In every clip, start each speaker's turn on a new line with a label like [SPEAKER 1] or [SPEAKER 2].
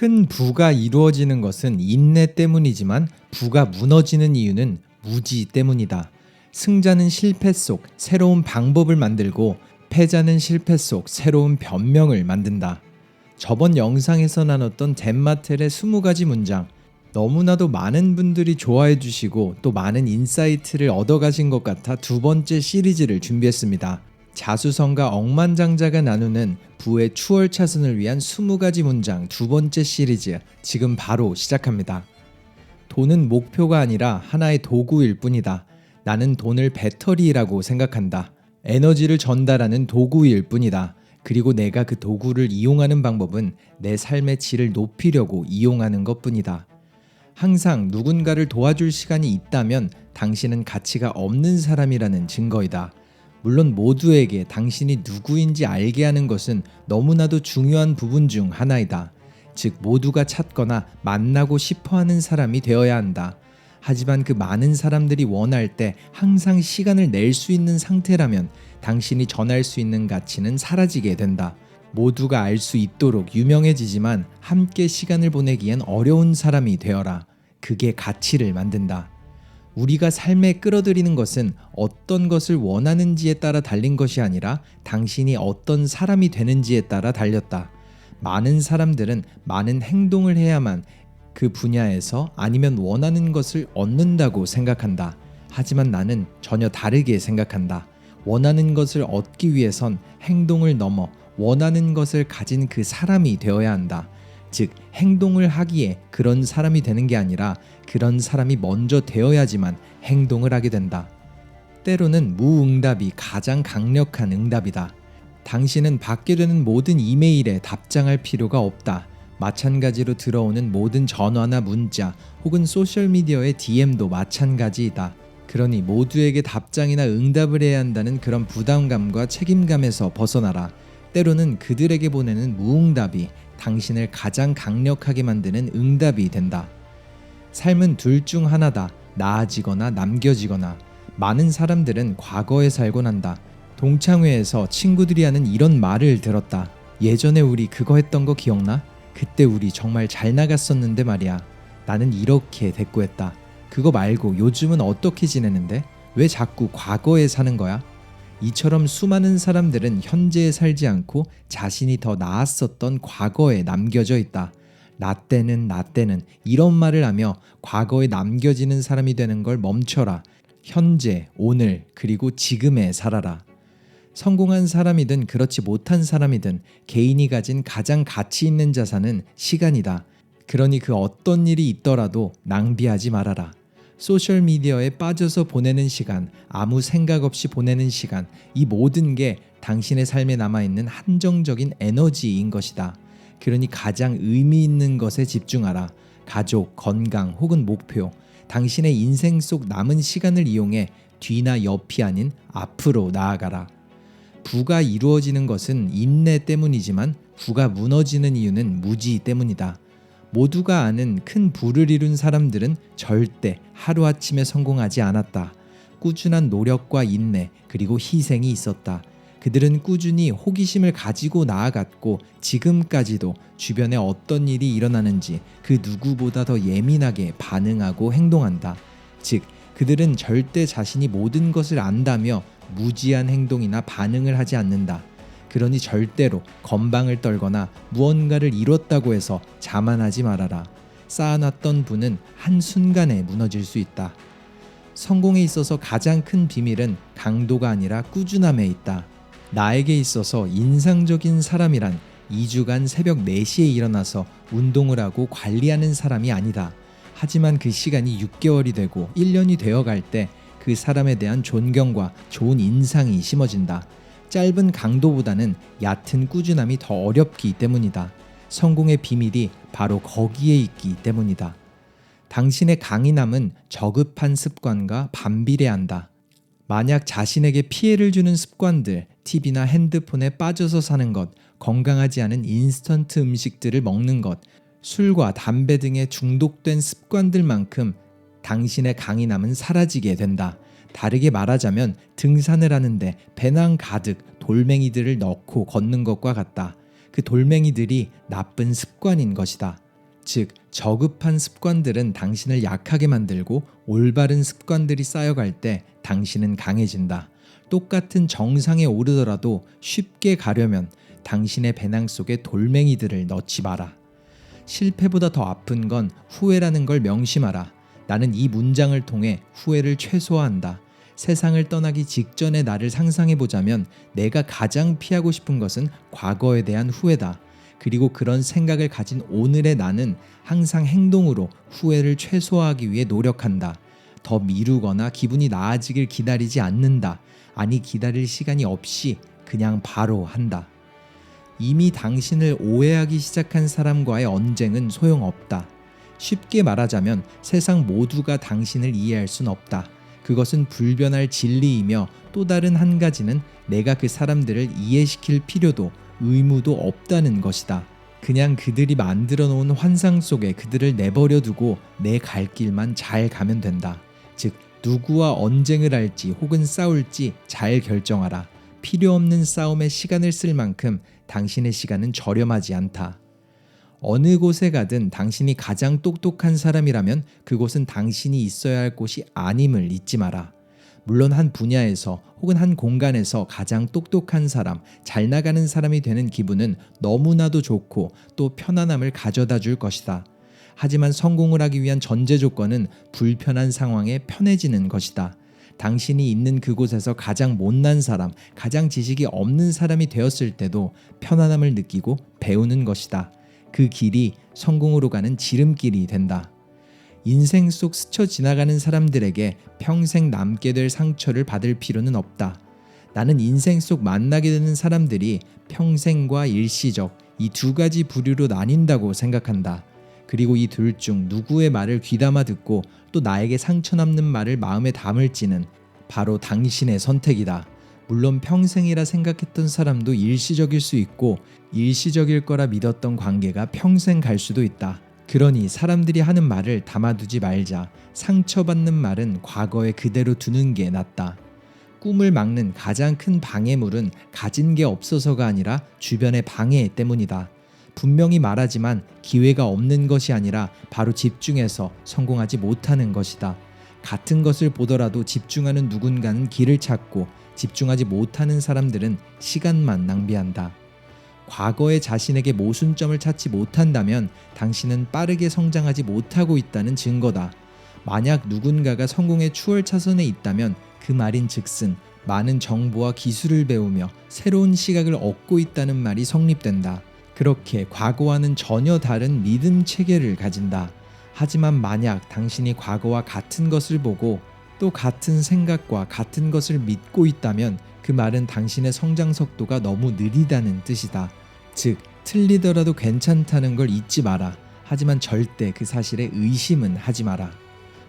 [SPEAKER 1] 큰 부가 이루어지는 것은 인내 때문이지만 부가 무너지는 이유는 무지 때문이다. 승자는 실패 속 새로운 방법을 만들고 패자는 실패 속 새로운 변명을 만든다. 저번 영상에서 나눴던 덴마텔의 20가지 문장, 너무나도 많은 분들이 좋아해 주시고 또 많은 인사이트를 얻어가신 것 같아 두 번째 시리즈를 준비했습니다. 자수성가 억만장자가 나누는 부의 추월차순을 위한 20가지 문장 두 번째 시리즈, 지금 바로 시작합니다. 돈은 목표가 아니라 하나의 도구일 뿐이다. 나는 돈을 배터리라고 생각한다. 에너지를 전달하는 도구일 뿐이다. 그리고 내가 그 도구를 이용하는 방법은 내 삶의 질을 높이려고 이용하는 것뿐이다. 항상 누군가를 도와줄 시간이 있다면 당신은 가치가 없는 사람이라는 증거이다. 물론 모두에게 당신이 누구인지 알게 하는 것은 너무나도 중요한 부분 중 하나이다. 즉 모두가 찾거나 만나고 싶어하는 사람이 되어야 한다. 하지만 그 많은 사람들이 원할 때 항상 시간을 낼 수 있는 상태라면 당신이 전할 수 있는 가치는 사라지게 된다. 모두가 알 수 있도록 유명해지지만 함께 시간을 보내기엔 어려운 사람이 되어라. 그게 가치를 만든다. 우리가 삶에 끌어들이는 것은 어떤 것을 원하는지에 따라 달린 것이 아니라 당신이 어떤 사람이 되는지에 따라 달렸다. 많은 사람들은 많은 행동을 해야만 그 분야에서 아니면 원하는 것을 얻는다고 생각한다. 하지만 나는 전혀 다르게 생각한다. 원하는 것을 얻기 위해선 행동을 넘어 원하는 것을 가진 그 사람이 되어야 한다. 즉 행동을 하기에 그런 사람이 되는 게 아니라 그런 사람이 먼저 되어야지만 행동을 하게 된다. 때로는 무응답이 가장 강력한 응답이다. 당신은 받게 되는 모든 이메일에 답장할 필요가 없다. 마찬가지로 들어오는 모든 전화나 문자 혹은 소셜미디어의 DM도 마찬가지이다. 그러니 모두에게 답장이나 응답을 해야 한다는 그런 부담감과 책임감에서 벗어나라. 때로는 그들에게 보내는 무응답이 당신을 가장 강력하게 만드는 응답이 된다. 삶은 둘 중 하나다. 나아지거나 남겨지거나. 많은 사람들은 과거에 살곤 한다. 동창회에서 친구들이 하는 이런 말을 들었다. 예전에 우리 그거 했던 거 기억나? 그때 우리 정말 잘 나갔었는데 말이야. 나는 이렇게 대꾸했다. 그거 말고 요즘은 어떻게 지내는데? 왜 자꾸 과거에 사는 거야? 이처럼 수많은 사람들은 현재에 살지 않고 자신이 더 나았었던 과거에 남겨져 있다. 나 때는 이런 말을 하며 과거에 남겨지는 사람이 되는 걸 멈춰라. 현재, 오늘, 그리고 지금에 살아라. 성공한 사람이든 그렇지 못한 사람이든 개인이 가진 가장 가치 있는 자산은 시간이다. 그러니 그 어떤 일이 있더라도 낭비하지 말아라. 소셜미디어에 빠져서 보내는 시간, 아무 생각 없이 보내는 시간, 이 모든 게 당신의 삶에 남아있는 한정적인 에너지인 것이다. 그러니 가장 의미 있는 것에 집중하라. 가족, 건강 혹은 목표, 당신의 인생 속 남은 시간을 이용해 뒤나 옆이 아닌 앞으로 나아가라. 부가 이루어지는 것은 인내 때문이지만 부가 무너지는 이유는 무지 때문이다. 모두가 아는 큰 부를 이룬 사람들은 절대 하루아침에 성공하지 않았다. 꾸준한 노력과 인내 그리고 희생이 있었다. 그들은 꾸준히 호기심을 가지고 나아갔고 지금까지도 주변에 어떤 일이 일어나는지 그 누구보다 더 예민하게 반응하고 행동한다. 즉 그들은 절대 자신이 모든 것을 안다며 무지한 행동이나 반응을 하지 않는다. 그러니 절대로 건방을 떨거나 무언가를 이뤘다고 해서 자만하지 말아라. 쌓아놨던 부는 한순간에 무너질 수 있다. 성공에 있어서 가장 큰 비밀은 강도가 아니라 꾸준함에 있다. 나에게 있어서 인상적인 사람이란 2주간 새벽 4시에 일어나서 운동을 하고 관리하는 사람이 아니다. 하지만 그 시간이 6개월이 되고 1년이 되어갈 때 그 사람에 대한 존경과 좋은 인상이 심어진다. 짧은 강도보다는 얕은 꾸준함이 더 어렵기 때문이다. 성공의 비밀이 바로 거기에 있기 때문이다. 당신의 강인함은 저급한 습관과 반비례한다. 만약 자신에게 피해를 주는 습관들, TV나 핸드폰에 빠져서 사는 것, 건강하지 않은 인스턴트 음식들을 먹는 것, 술과 담배 등에 중독된 습관들만큼 당신의 강인함은 사라지게 된다. 다르게 말하자면 등산을 하는데 배낭 가득 돌멩이들을 넣고 걷는 것과 같다. 그 돌멩이들이 나쁜 습관인 것이다. 즉, 저급한 습관들은 당신을 약하게 만들고 올바른 습관들이 쌓여갈 때 당신은 강해진다. 똑같은 정상에 오르더라도 쉽게 가려면 당신의 배낭 속에 돌멩이들을 넣지 마라. 실패보다 더 아픈 건 후회라는 걸 명심하라. 나는 이 문장을 통해 후회를 최소화한다. 세상을 떠나기 직전의 나를 상상해보자면 내가 가장 피하고 싶은 것은 과거에 대한 후회다. 그리고 그런 생각을 가진 오늘의 나는 항상 행동으로 후회를 최소화하기 위해 노력한다. 더 미루거나 기분이 나아지길 기다리지 않는다. 아니, 기다릴 시간이 없이 그냥 바로 한다. 이미 당신을 오해하기 시작한 사람과의 언쟁은 소용없다. 쉽게 말하자면 세상 모두가 당신을 이해할 순 없다. 그것은 불변할 진리이며 또 다른 한 가지는 내가 그 사람들을 이해시킬 필요도 의무도 없다는 것이다. 그냥 그들이 만들어 놓은 환상 속에 그들을 내버려 두고 내 갈 길만 잘 가면 된다. 즉, 누구와 언쟁을 할지 혹은 싸울지 잘 결정하라. 필요 없는 싸움에 시간을 쓸 만큼 당신의 시간은 저렴하지 않다. 어느 곳에 가든 당신이 가장 똑똑한 사람이라면 그곳은 당신이 있어야 할 곳이 아님을 잊지 마라. 물론 한 분야에서 혹은 한 공간에서 가장 똑똑한 사람, 잘 나가는 사람이 되는 기분은 너무나도 좋고 또 편안함을 가져다 줄 것이다. 하지만 성공을 하기 위한 전제 조건은 불편한 상황에 편해지는 것이다. 당신이 있는 그곳에서 가장 못난 사람, 가장 지식이 없는 사람이 되었을 때도 편안함을 느끼고 배우는 것이다. 그 길이 성공으로 가는 지름길이 된다. 인생 속 스쳐 지나가는 사람들에게 평생 남게 될 상처를 받을 필요는 없다. 나는 인생 속 만나게 되는 사람들이 평생과 일시적 이 두 가지 부류로 나뉜다고 생각한다. 그리고 이 둘 중 누구의 말을 귀담아 듣고 또 나에게 상처 남는 말을 마음에 담을지는 바로 당신의 선택이다. 물론 평생이라 생각했던 사람도 일시적일 수 있고 일시적일 거라 믿었던 관계가 평생 갈 수도 있다. 그러니 사람들이 하는 말을 담아두지 말자. 상처받는 말은 과거에 그대로 두는 게 낫다. 꿈을 막는 가장 큰 방해물은 가진 게 없어서가 아니라 주변의 방해 때문이다. 분명히 말하지만 기회가 없는 것이 아니라 바로 집중해서 성공하지 못하는 것이다. 같은 것을 보더라도 집중하는 누군가는 길을 찾고 집중하지 못하는 사람들은 시간만 낭비한다. 과거의 자신에게 모순점을 찾지 못한다면 당신은 빠르게 성장하지 못하고 있다는 증거다. 만약 누군가가 성공의 추월차선에 있다면 그 말인 즉슨 많은 정보와 기술을 배우며 새로운 시각을 얻고 있다는 말이 성립된다. 그렇게 과거와는 전혀 다른 믿음 체계를 가진다. 하지만 만약 당신이 과거와 같은 것을 보고 또 같은 생각과 같은 것을 믿고 있다면 그 말은 당신의 성장 속도가 너무 느리다는 뜻이다. 즉, 틀리더라도 괜찮다는 걸 잊지 마라. 하지만 절대 그 사실에 의심은 하지 마라.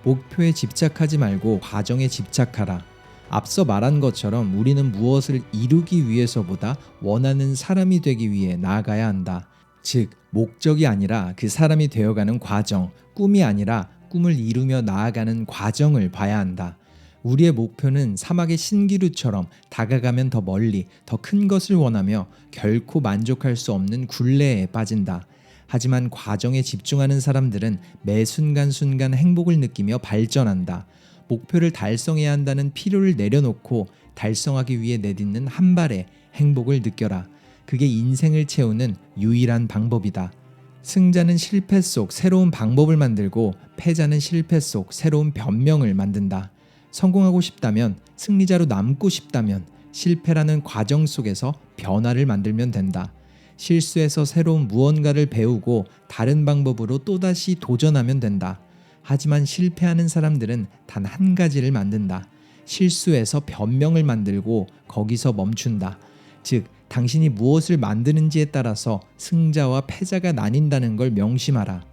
[SPEAKER 1] 목표에 집착하지 말고 과정에 집착하라. 앞서 말한 것처럼 우리는 무엇을 이루기 위해서보다 원하는 사람이 되기 위해 나아가야 한다. 즉, 목적이 아니라 그 사람이 되어가는 과정, 꿈이 아니라 꿈을 이루며 나아가는 과정을 봐야 한다. 우리의 목표는 사막의 신기루처럼 다가가면 더 멀리, 더 큰 것을 원하며 결코 만족할 수 없는 굴레에 빠진다. 하지만 과정에 집중하는 사람들은 매 순간순간 행복을 느끼며 발전한다. 목표를 달성해야 한다는 필요를 내려놓고 달성하기 위해 내딛는 한 발의 행복을 느껴라. 그게 인생을 채우는 유일한 방법이다. 승자는 실패 속 새로운 방법을 만들고 패자는 실패 속 새로운 변명을 만든다. 성공하고 싶다면, 승리자로 남고 싶다면 실패라는 과정 속에서 변화를 만들면 된다. 실수에서 새로운 무언가를 배우고 다른 방법으로 또다시 도전하면 된다. 하지만 실패하는 사람들은 단 한 가지를 만든다. 실수에서 변명을 만들고 거기서 멈춘다. 즉, 당신이 무엇을 만드는지에 따라서 승자와 패자가 나뉜다는 걸 명심하라.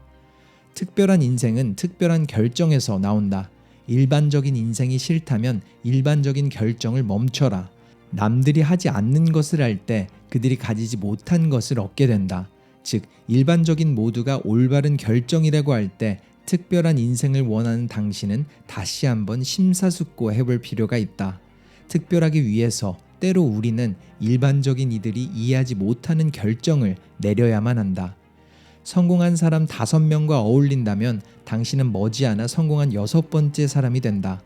[SPEAKER 1] 특별한 인생은 특별한 결정에서 나온다. 일반적인 인생이 싫다면 일반적인 결정을 멈춰라. 남들이 하지 않는 것을 할 때 그들이 가지지 못한 것을 얻게 된다. 즉, 일반적인 모두가 올바른 결정이라고 할 때 특별한 인생을 원하는 당신은 다시 한번 심사숙고 해볼 필요가 있다. 특별하기 위해서 때로 우리는 일반적인 이들이 이해하지 못하는 결정을 내려야만 한다. 성공한 사람 5명과 어울린다면 당신은 머지않아 성공한 6번째 사람이 된다.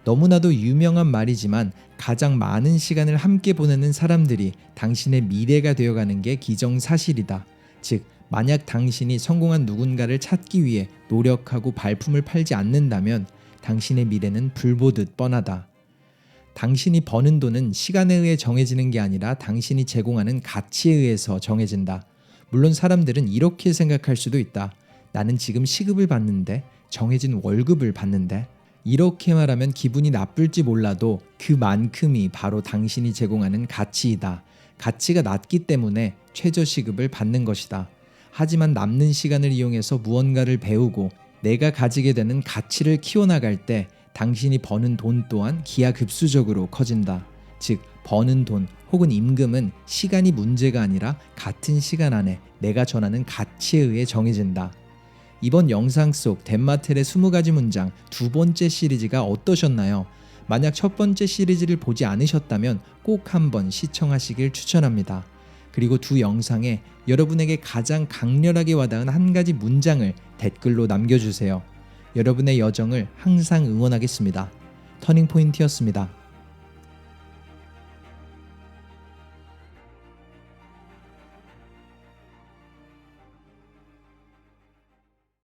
[SPEAKER 1] 너무나도 유명한 말이지만 가장 많은 시간을 함께 보내는 사람들이 당신의 미래가 되어가는 게 기정사실이다. 즉, 만약 당신이 성공한 누군가를 찾기 위해 노력하고 발품을 팔지 않는다면 당신의 미래는 불보듯 뻔하다. 당신이 버는 돈은 시간에 의해 정해지는 게 아니라 당신이 제공하는 가치에 의해서 정해진다. 물론 사람들은 이렇게 생각할 수도 있다. 나는 지금 시급을 받는데, 정해진 월급을 받는데. 이렇게 말하면 기분이 나쁠지 몰라도 그만큼이 바로 당신이 제공하는 가치이다. 가치가 낮기 때문에 최저시급을 받는 것이다. 하지만 남는 시간을 이용해서 무언가를 배우고 내가 가지게 되는 가치를 키워나갈 때 당신이 버는 돈 또한 기하급수적으로 커진다. 즉, 버는 돈 혹은 임금은 시간이 문제가 아니라 같은 시간 안에 내가 전하는 가치에 의해 정해진다. 이번 영상 속 덴마텔의 20가지 문장 2번째 시리즈가 어떠셨나요? 만약 첫 번째 시리즈를 보지 않으셨다면 꼭 한번 시청하시길 추천합니다. 그리고 두 영상에 여러분에게 가장 강렬하게 와닿은 한 가지 문장을 댓글로 남겨주세요. 여러분의 여정을 항상 응원하겠습니다. 터닝포인트였습니다.